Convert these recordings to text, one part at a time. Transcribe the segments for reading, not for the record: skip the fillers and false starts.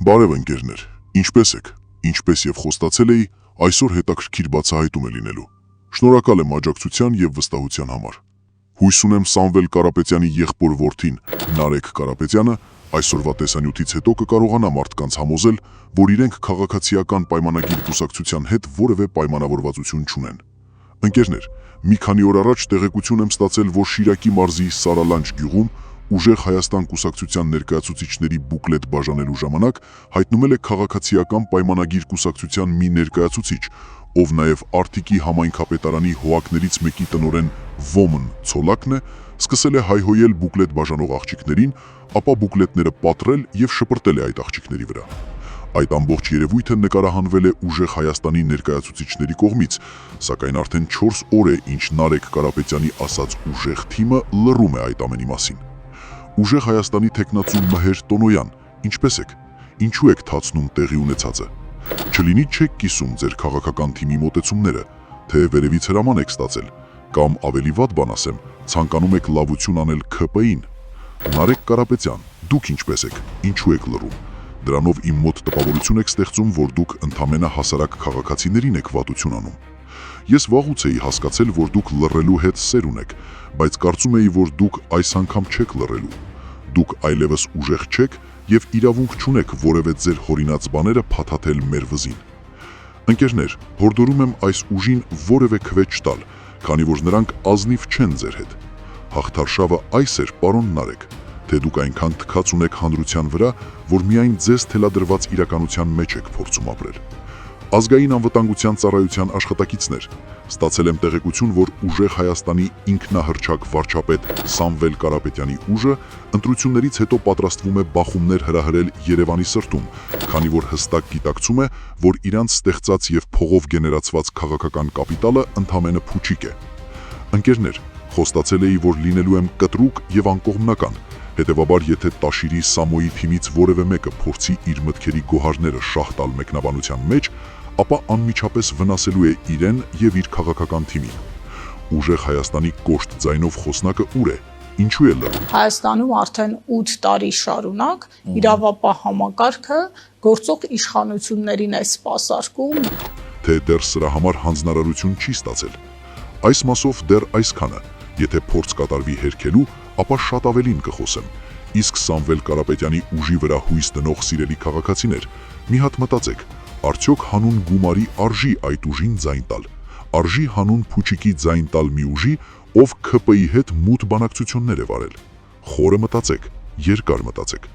Բարև ընկերներ, ինչպե՞ս եք, ինչպես եւ խոստացել էի, այսօր հետաքրքիր բացահայտում է լինելու։ Շնորհակալ եմ աջակցության եւ վստահության համար։ Հույս ունեմ Սամվել Կարապետյանի եղբոր որդին Նարեկ Կարապետյանը այսօրվա տեսանյութից հետո կկարողանա մարդկանց համոզել, որ իրենք քաղաքացիական պայմանագիր կուսակցության հետ որևէ պայմանավորվածություն չունեն։ Ընկերներ, մի քանի օր առաջ տեղեկություն եմ ստացել, որ Շիրակի մարզի Սարալանջ գյուղում Ուժեղ Հայաստան կուսակցության ներկայացուցիչների բուկլետ բաժանելու ժամանակ հայտնվել է քաղաքացիական պայմանագիր կուսակցության մի ներկայացուցիչ, ով նաև Արթիկի համայնքապետարանի հոակներից մեկի տնօրեն Ոմն Ցոլակն է, սկսել է հայհոյել բուկլետ բաժանող աղջիկներին, ապա բուկլետները պատռել եւ շպրտել է այդ աղջիկների վրա։ Այդ ամբողջ երևույթը նկարահանվել է Ուժեղ Հայաստանի ներկայացուցիչների կողմից, սակայն արդեն 4 օր է, ինչ Նարեկ Կարապետյանի ասած ուժեղ թիմը լռում է այդ ամենի մասին։ Ուժեղ Հայաստանի թեկնածու Մհեր Տոնոյան, ինչպե՞ս եք, ինչու եք թացնում տեղի ունեցածը։ Չլինի չեք կիսում ձեր քաղաքական թիմի մոտեցումները, թե վերևից հրաման եք ստացել, կամ ավելի վատ բան ասեմ, ցանկանում եք լավություն անել ՔՊ-ին։ Նարեկ Կարապետյան, դուք ինչպե՞ս եք, ինչու եք լռում։ Դրանով իմ մոտ տպավորություն եք ստեղծում, որ դուք ընդամենը հասարակ քաղաքացիներին եք վատություն անում։ Ես վաղուց էի հասկացել, որ դուք լռելու հետ սեր ունեք, բայց կարծում էի, որ դուք այս անգամ չեք լռելու։ Դուք այլևս ուժեղ չեք եւ իրավունք չունեք որևէ ձեր հորինած բաները փաթաթել մեր վզին։ Ընկերներ, հորդորում եմ այս ուժին որևէ քվեջ տալ, քանի որ նրանք ազնիվ չեն ձեր հետ։ Հաղթարշավը այս էր, պարոն Նարեկ, թե դուք այնքան թքած ունեք հանրության վրա, որ միայն ձեզ թելադրված իրականության մեջ եք փորձում ապրել։ Ազգային անվտանգության ծառայության աշխատակիցներ, ստացել եմ տեղեկություն, որ Ուժեղ Հայաստանի ինքնահռչակ վարչապետ Սամվել Կարապետյանի ուժը ընտրություններից հետո պատրաստվում է բախումներ հրահրել Երևանի սրտում, քանի որ հստակ գիտակցում է, որ իրանց ստեղծած եւ փողով գեներացված քաղաքական կապիտալը ընդամենը փուչիկ է։ Ընկերներ, խոստացել էի, որ լինելու եմ կտրուկ եւ անկողմնական, հետեւաբար եթե Տաշիրի Սամոյի թիմից որևէ մեկը փորձի իր մտքերի գոհարները շահ տալ մեկնաբանության մեջ, ապա անմիջապես վնասելու է իրեն եւ իր քաղաքական թիմին։ Ուժեղ Հայաստանի կոշտ ձայնով խոսնակը ուր է, ինչու է լռում։ Հայաստանում արդեն 8 տարի շարունակ իրավապահ համակարգը գործող իշխանություններին է սպասարկում, թե դեռ սրա համար հանձնարարություն չի ստացել։ Այս մասով դեռ այսքանը, եթե փորձ կատարվի հերքելու, ապա շատ ավելին կխոսեմ։ Իսկ Սամվել Կարապետյանի ուժի վրա հույս դնող սիրելի քաղաքացիներ, մի հատ մտածեք, արդյոք հանուն գումարի արժի այդ ուժին ձայն տալ։ Արժի հանուն փուչիկի ձայն տալ մի ուժի, ով ՔՊ-ի հետ մութ բանակցություններ է վարել։ Խորը մտածեք, երկար մտածեք։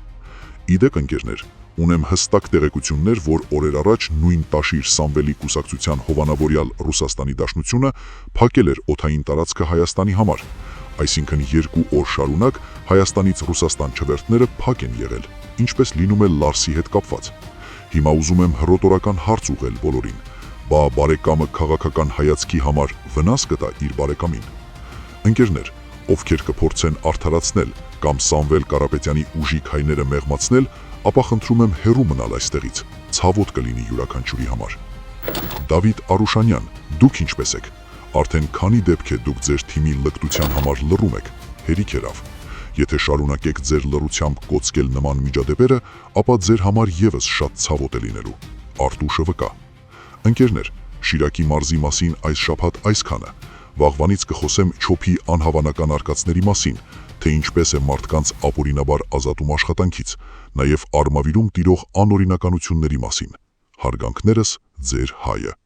Իդեպ ընկերներ, ունեմ հստակ տեղեկություններ, որ օրեր առաջ նույն Տաշիր Սամվելի կուսակցության հովանավորյալ Ռուսաստանի Դաշնությունը փակել էր օդային տարածքը Հայաստանի համար, այսինքն 2 օր շարունակ Հայաստանից Ռուսաստան չվերթները փակ են եղել, ինչպես լինում է Լարսի հետ կապված։ Հիմա ուզում եմ հռոտորական հարց ուղղել բոլորին, բա բարեկամը քաղաքական հայացքի համար վնաս կտա իր բարեկամին։ Ընկերներ, ովքեր կփորձեն արդարացնել կամ Սամվել Կարապետյանի ուժի քայները մեղմացնել, ապա խնդրում եմ հեռու մնալ այստեղից, ցավոտ կլինի յուրաքանչյուրի համար։ Դավիթ Արուշանյան, դուք ինչպե՞ս եք։ Արդեն քանի դեպք է դուք ձեր թիմի լկտության համար լռում եք, հերիք եղավ։ Եթե շարունակեք ձեր լռությամբ կոծկել նման միջադեպերը, ապա ձեր համար եւս շատ ցավոտ է լինելու։ Արտուշը վկա։ Ընկերներ, Շիրակի մարզի մասին այս շաբաթ այսքանը։ Վաղվանից կխոսեմ ՉՕՓ-ի անհավանական արկածների մասին, թե ինչպես է մարդկանց ապօրինաբար ազատում աշխատանքից, նաև Արմավիրում տիրող անօրինականությունների մասին։ Հարգանքներս, ձեր Հայը։